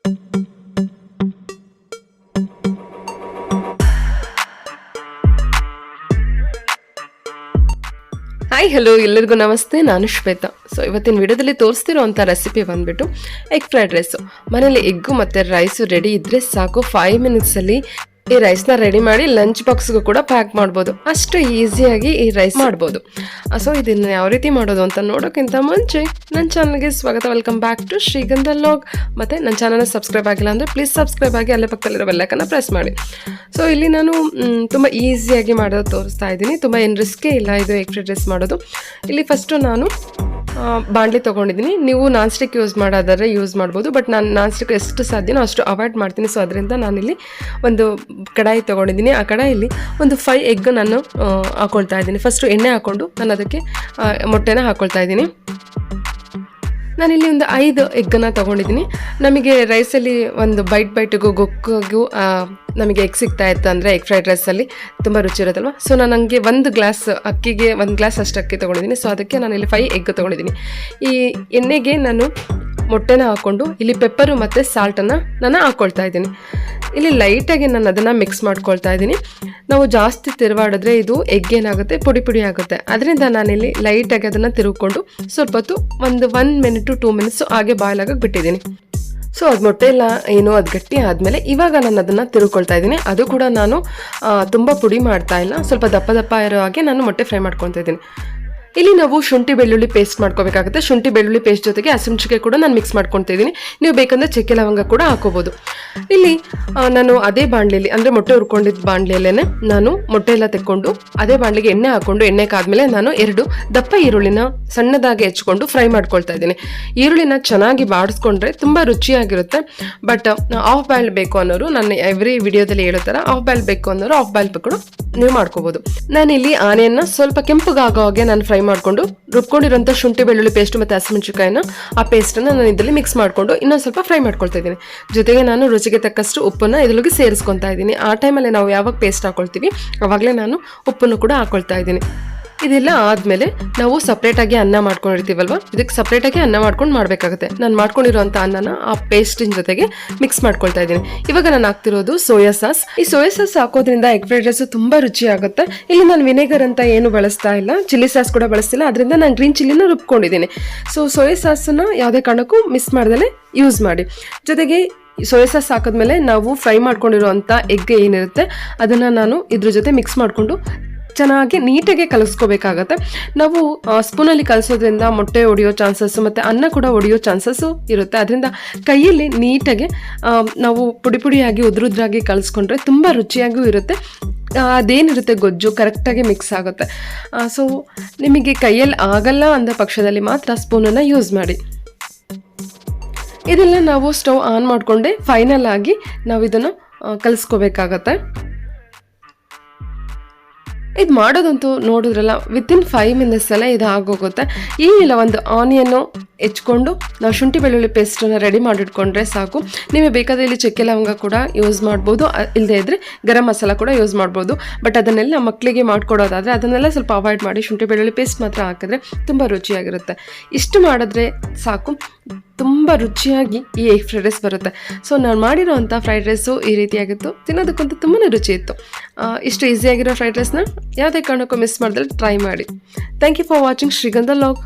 Hi hello ಎಲ್ಲರಿಗೂ ನಮಸ್ತೆ, ನಾನು ಶ್ವೇತಾ. ಸೊ ಇವತ್ತಿನ ವಿಡಿಯೋದಲ್ಲಿ ತೋರಿಸ್ತಿರೋಂಥ ರೆಸಿಪಿ ಬಂದುಬಿಟ್ಟು ಎಗ್ ಫ್ರೈಡ್ ರೈಸು. ಮನೇಲಿ ಎಗ್ಗು ಮತ್ತು ರೈಸು ರೆಡಿ ಇದ್ದರೆ ಸಾಕು, 5 ಮಿನಿಟ್ಸಲ್ಲಿ ಈ ರೈಸ್ನ ರೆಡಿ ಮಾಡಿ ಲಂಚ್ ಬಾಕ್ಸ್ಗೂ ಕೂಡ ಪ್ಯಾಕ್ ಮಾಡ್ಬೋದು. ಅಷ್ಟು ಈಸಿಯಾಗಿ ಈ ರೈಸ್ ಮಾಡ್ಬೋದು. ಸೊ ಇದನ್ನು ಯಾವ ರೀತಿ ಮಾಡೋದು ಅಂತ ನೋಡೋಕ್ಕಿಂತ ಮುಂಚೆ ನನ್ನ ಚಾನಲ್ಗೆ ಸ್ವಾಗತ. Welcome back to Shrigandha vlog. ಮತ್ತು ನನ್ನ ಚಾನಲ್ನ ಸಬ್ಸ್ಕ್ರೈಬ್ ಆಗಿಲ್ಲ ಅಂದರೆ ಪ್ಲೀಸ್ ಸಬ್ಸ್ಕ್ರೈಬ್ ಆಗಿ, ಅಲ್ಲೇ ಪಕ್ಕದಲ್ಲಿರೋ ಬೆಲ್ಲೈಕನ್ನ ಪ್ರೆಸ್ ಮಾಡಿ. ಸೊ ಇಲ್ಲಿ ನಾನು ತುಂಬ ಈಸಿಯಾಗಿ ಮಾಡೋದು ತೋರಿಸ್ತಾ ಇದ್ದೀನಿ. ತುಂಬ ಏನು ರಿಸ್ಕೇ ಇಲ್ಲ ಇದು ಎಗ್ ಫ್ರೈಡ್ ರೈಸ್ ಮಾಡೋದು. ಇಲ್ಲಿ ಫಸ್ಟು ನಾನು ಬಾಣಲಿ ತೊಗೊಂಡಿದ್ದೀನಿ. ನೀವು ನಾನ್ ಸ್ಟಿಕ್ ಯೂಸ್ ಮಾಡೋದಾದ್ರೆ ಯೂಸ್ ಮಾಡ್ಬೋದು, ಬಟ್ ನಾನು ನಾನ್ ಸ್ಟಿಕ್ ಎಷ್ಟು ಸಾಧ್ಯನೋ ಅಷ್ಟು ಅವಾಯ್ಡ್ ಮಾಡ್ತೀನಿ. ಸೊ ಅದರಿಂದ ನಾನಿಲ್ಲಿ ಒಂದು ಕಡಾಯಿ ತೊಗೊಂಡಿದ್ದೀನಿ. ಆ ಕಡಾಯಲ್ಲಿ ಒಂದು 5 ಎಗ್ ನಾನು ಹಾಕ್ಕೊಳ್ತಾ ಇದ್ದೀನಿ. ಫಸ್ಟು ಎಣ್ಣೆ ಹಾಕ್ಕೊಂಡು ನಾನು ಅದಕ್ಕೆ ಮೊಟ್ಟೆನ ಹಾಕ್ಕೊಳ್ತಾ ಇದ್ದೀನಿ. ನಾನಿಲ್ಲಿ ಒಂದು 5 ಎಗ್ಗನ್ನು ತೊಗೊಂಡಿದ್ದೀನಿ. ನಮಗೆ ರೈಸಲ್ಲಿ ಒಂದು ಬೈಟ್ಗೂ ಗೊಕ್ಕಿಗೂ ನಮಗೆ ಎಗ್ ಸಿಗ್ತಾ ಇತ್ತು ಅಂದರೆ ಎಗ್ ಫ್ರೈಡ್ ರೈಸಲ್ಲಿ ತುಂಬ ರುಚಿ ಇರುತ್ತಲ್ವ. ಸೊ ನಾನು ನನಗೆ 1 ಗ್ಲಾಸ್ ಅಕ್ಕಿಗೆ 1 ಗ್ಲಾಸ್ ಅಷ್ಟು ಅಕ್ಕಿ ತೊಗೊಂಡಿದ್ದೀನಿ. ಸೊ ಅದಕ್ಕೆ ನಾನಿಲ್ಲಿ 5 ಎಗ್ ತೊಗೊಂಡಿದ್ದೀನಿ. ಈ ಎಣ್ಣೆಗೆ ನಾನು ಮೊಟ್ಟೆನ ಹಾಕ್ಕೊಂಡು ಇಲ್ಲಿ ಪೆಪ್ಪರು ಮತ್ತು ಸಾಲ್ಟನ್ನು ನಾನು ಹಾಕ್ಕೊಳ್ತಾ ಇದ್ದೀನಿ. ಇಲ್ಲಿ ಲೈಟಾಗಿ ನಾನು ಅದನ್ನು ಮಿಕ್ಸ್ ಮಾಡ್ಕೊಳ್ತಾ ಇದ್ದೀನಿ. ನಾವು ಜಾಸ್ತಿ ತಿರುವಾಡಿದ್ರೆ ಇದು ಎಗ್ ಏನಾಗುತ್ತೆ, ಪುಡಿ ಪುಡಿ ಆಗುತ್ತೆ. ಅದರಿಂದ ನಾನಿಲ್ಲಿ ಲೈಟಾಗಿ ಅದನ್ನು ತಿರುಗಿಕೊಂಡು ಸ್ವಲ್ಪ ಹೊತ್ತು ಒಂದು 1 ಮಿನಿಟ್ ಟು 2 ಮಿನಿಟ್ಸು ಹಾಗೆ ಬಾಯ್ಲ್ ಆಗಕ್ಕೆ ಬಿಟ್ಟಿದ್ದೀನಿ. ಸೊ ಅದು ಮೊಟ್ಟೆ ಎಲ್ಲ ಏನೋ ಅದು ಗಟ್ಟಿ ಆದಮೇಲೆ ಇವಾಗ ನಾನು ಅದನ್ನು ತಿರುಕೊಳ್ತಾ ಇದ್ದೀನಿ. ಅದು ಕೂಡ ನಾನು ತುಂಬ ಪುಡಿ ಮಾಡ್ತಾ ಇಲ್ಲ, ಸ್ವಲ್ಪ ದಪ್ಪ ದಪ್ಪ ಇರೋ ಹಾಗೆ ನಾನು ಮೊಟ್ಟೆ ಫ್ರೈ ಮಾಡ್ಕೊತಾ ಇದ್ದೀನಿ. ಇಲ್ಲಿ ನಾವು ಶುಂಠಿ ಬೆಳ್ಳುಳ್ಳಿ ಪೇಸ್ಟ್ ಮಾಡ್ಕೋಬೇಕಾಗುತ್ತೆ. ಶುಂಠಿ ಬೆಳ್ಳುಳ್ಳಿ ಪೇಸ್ಟ್ ಜೊತೆಗೆ ಹಸಿಮೆಣಸಿನಕಾಯಿ ಕೂಡ ನಾನು ಮಿಕ್ಸ್ ಮಾಡ್ಕೊತಾ ಇದ್ದೀನಿ. ನೀವು ಬೇಕಂದರೆ ಚಕ್ಕೆ ಲವಂಗ ಕೂಡ ಹಾಕೋಬೋದು. ಇಲ್ಲಿ ನಾನು ಅದೇ ಬಾಣಲೆಯಲ್ಲಿ ಅಂದರೆ ಮೊಟ್ಟೆ ಹುರ್ಕೊಂಡಿದ್ದ ಬಾಣಲೆಯಲ್ಲೇ ನಾನು ಮೊಟ್ಟೆ ಎಲ್ಲ ತೆಕ್ಕೊಂಡು ಅದೇ ಬಾಣಲೆಗೆ ಎಣ್ಣೆ ಹಾಕ್ಕೊಂಡು, ಎಣ್ಣೆ ಕಾದ್ಮೇಲೆ ನಾನು 2 ದಪ್ಪ ಈರುಳ್ಳಿನ ಸಣ್ಣದಾಗಿ ಹೆಚ್ಕೊಂಡು ಫ್ರೈ ಮಾಡ್ಕೊಳ್ತಾ ಇದ್ದೀನಿ. ಈರುಳ್ಳಿನ ಚೆನ್ನಾಗಿ ಬಾಡಿಸ್ಕೊಂಡ್ರೆ ತುಂಬ ರುಚಿಯಾಗಿರುತ್ತೆ. ಬಟ್ ಆಫ್ ಬಾಯ್ಲ್ ಬೇಕು ಅನ್ನೋರು, ನಾನು ಎವ್ರಿ ವಿಡಿಯೋದಲ್ಲಿ ಹೇಳೋ ಥರ ಆಫ್ ಬಾಯ್ಲ್ ಬೇಕು ಅನ್ನೋರು ಆಫ್ ಬಾಯ್ಲ್ ಕೂಡ ನೀವು ಮಾಡ್ಕೋಬೋದು. ನಾನಿಲ್ಲಿ ಆನಿಯನ್ನ ಸ್ವಲ್ಪ ಕೆಂಪಗಾಗೋ ಹಾಗೆ ನಾನು ಫ್ರೈ ಮಾಡಿಕೊಂಡು ರುಬ್ಕೊಂಡಿರೋಂಥ ಶುಂಠಿ ಬೆಳ್ಳುಳ್ಳಿ ಪೇಸ್ಟ್ ಮತ್ತು ಹಸಿಮೆಣಸಿನಕಾಯಿನ ಆ ಪೇಸ್ಟನ್ನು ನಾನು ಇದರಲ್ಲಿ ಮಿಕ್ಸ್ ಮಾಡಿಕೊಂಡು ಇನ್ನೊಂದು ಸ್ವಲ್ಪ ಫ್ರೈ ಮಾಡ್ಕೊಳ್ತಾ ಇದ್ದೀನಿ. ಜೊತೆಗೆ ನಾನು ರುಚಿಗೆ ತಕ್ಕಷ್ಟು ಉಪ್ಪನ್ನು ಇದರೊಳಗೆ ಸೇರಿಸ್ಕೊತಾ ಇದ್ದೀನಿ. ಆ ಟೈಮಲ್ಲಿ ನಾವು ಯಾವಾಗ ಪೇಸ್ಟ್ ಹಾಕೊಳ್ತೀವಿ ಆವಾಗಲೇ ನಾನು ಉಪ್ಪನ್ನು ಕೂಡ ಹಾಕೊಳ್ತಾ ಇದ್ದೀನಿ. ಇದೆಲ್ಲ ಆದಮೇಲೆ ನಾವು ಸಪ್ರೇಟಾಗಿ ಅನ್ನ ಮಾಡ್ಕೊಂಡಿರ್ತೀವಲ್ವ, ಇದಕ್ಕೆ ಸಪ್ರೇಟಾಗಿ ಅನ್ನ ಮಾಡ್ಕೊಂಡು ಮಾಡಬೇಕಾಗುತ್ತೆ. ನಾನು ಮಾಡ್ಕೊಂಡಿರೋಂಥ ಅನ್ನನ ಆ ಪೇಸ್ಟಿನ ಜೊತೆಗೆ ಮಿಕ್ಸ್ ಮಾಡ್ಕೊಳ್ತಾ ಇದ್ದೀನಿ. ಇವಾಗ ನಾನು ಹಾಕ್ತಿರೋದು ಸೋಯಾ ಸಾಸ್. ಈ ಸೋಯಾ ಸಾಸ್ ಹಾಕೋದ್ರಿಂದ ಎಗ್ ಫ್ರೈಡ್ ರೈಸು ತುಂಬ ರುಚಿಯಾಗುತ್ತೆ. ಇಲ್ಲಿ ನಾನು ವಿನೆಗರ್ ಅಂತ ಏನು ಬಳಸ್ತಾ ಇಲ್ಲ, ಚಿಲ್ಲಿ ಸಾಸ್ ಕೂಡ ಬಳಸ್ತಿಲ್ಲ. ಅದರಿಂದ ನಾನು ಗ್ರೀನ್ ಚಿಲ್ಲಿನ ರುಬ್ಕೊಂಡಿದ್ದೀನಿ. ಸೊ ಸೋಯಾ ಸಾಸನ್ನು ಯಾವುದೇ ಕಾರಣಕ್ಕೂ ಮಿಸ್ ಮಾಡ್ದಲೇ ಯೂಸ್ ಮಾಡಿ. ಜೊತೆಗೆ ಸೋಯಾ ಸಾಸ್ ಹಾಕಿದ್ಮೇಲೆ ನಾವು ಫ್ರೈ ಮಾಡ್ಕೊಂಡಿರೋಂಥ ಎಗ್ ಏನಿರುತ್ತೆ ಅದನ್ನು ನಾನು ಇದ್ರ ಜೊತೆ ಮಿಕ್ಸ್ ಮಾಡಿಕೊಂಡು ಚೆನ್ನಾಗಿ ನೀಟಾಗಿ ಕಲಿಸ್ಕೋಬೇಕಾಗತ್ತೆ. ನಾವು ಸ್ಪೂನಲ್ಲಿ ಕಲಿಸೋದ್ರಿಂದ ಮೊಟ್ಟೆ ಒಡೆಯೋ ಚಾನ್ಸಸ್ಸು ಮತ್ತು ಅನ್ನ ಕೂಡ ಒಡೆಯೋ ಚಾನ್ಸಸ್ಸು ಇರುತ್ತೆ. ಅದರಿಂದ ಕೈಯಲ್ಲಿ ನೀಟಾಗಿ ನಾವು ಪುಡಿ ಪುಡಿಯಾಗಿ ಉದ್ರುದ್ರಾಗಿ ಕಲಿಸ್ಕೊಂಡ್ರೆ ತುಂಬ ರುಚಿಯಾಗೂ ಇರುತ್ತೆ. ಅದೇನಿರುತ್ತೆ ಗೊಜ್ಜು ಕರೆಕ್ಟಾಗಿ ಮಿಕ್ಸ್ ಆಗುತ್ತೆ. ಸೊ ನಿಮಗೆ ಕೈಯಲ್ಲಿ ಆಗಲ್ಲ ಅಂದ ಪಕ್ಷದಲ್ಲಿ ಮಾತ್ರ ಸ್ಪೂನನ್ನು ಯೂಸ್ ಮಾಡಿ. ಇದೆಲ್ಲ ನಾವು ಸ್ಟವ್ ಆನ್ ಮಾಡಿಕೊಂಡೆ ಫೈನಲ್ ಆಗಿ ನಾವು ಇದನ್ನು ಕಲಿಸ್ಕೋಬೇಕಾಗತ್ತೆ. ಇದು ಮಾಡೋದಂತೂ ನೋಡಿದ್ರಲ್ಲ, ವಿತಿನ್ 5 ಮಿನಿಟ್ಸಲ್ಲೇ ಇದು ಆಗೋಗುತ್ತೆ. ಏನಿಲ್ಲ, ಒಂದು ಆನಿಯನ್ನು ಹೆಚ್ಕೊಂಡು ನಾವು ಶುಂಠಿ ಬೆಳ್ಳುಳ್ಳಿ ಪೇಸ್ಟನ್ನು ರೆಡಿ ಮಾಡಿಟ್ಕೊಂಡ್ರೆ ಸಾಕು. ನಿಮಗೆ ಬೇಕಾದರೆ ಇಲ್ಲಿ ಚಕ್ಕೆ ಲವಂಗ ಕೂಡ ಯೂಸ್ ಮಾಡ್ಬೋದು, ಇಲ್ಲದೇ ಇದ್ದರೆ ಗರಂ ಮಸಾಲ ಕೂಡ ಯೂಸ್ ಮಾಡ್ಬೋದು. ಬಟ್ ಅದನ್ನೆಲ್ಲ ಮಕ್ಕಳಿಗೆ ಮಾಡ್ಕೊಡೋದಾದರೆ ಅದನ್ನೆಲ್ಲ ಸ್ವಲ್ಪ ಅವಾಯ್ಡ್ ಮಾಡಿ ಶುಂಠಿ ಬೆಳ್ಳುಳ್ಳಿ ಪೇಸ್ಟ್ ಮಾತ್ರ ಹಾಕಿದ್ರೆ ತುಂಬ ರುಚಿಯಾಗಿರುತ್ತೆ. ಇಷ್ಟು ಮಾಡಿದ್ರೆ ಸಾಕು, ತುಂಬ ರುಚಿಯಾಗಿ ಈ ಎಗ್ ಫ್ರೈಡ್ ರೈಸ್ ಬರುತ್ತೆ. ಸೊ ನಾನು ಮಾಡಿರೋ ಅಂಥ ಫ್ರೈಡ್ ರೈಸು ಈ ರೀತಿಯಾಗಿತ್ತು. ತಿನ್ನೋದಕ್ಕಂತೂ ತುಂಬಾ ರುಚಿ ಇತ್ತು. ಇಷ್ಟು ಈಸಿಯಾಗಿರೋ ಫ್ರೈಡ್ ರೈಸ್ನ ಯಾವುದೇ ಕಾರಣಕ್ಕೂ ಮಿಸ್ ಮಾಡಿದ್ರೆ ಟ್ರೈ ಮಾಡಿ. Thank you for watching ಶ್ರೀಗಂಧವ್ಲಾಗ್.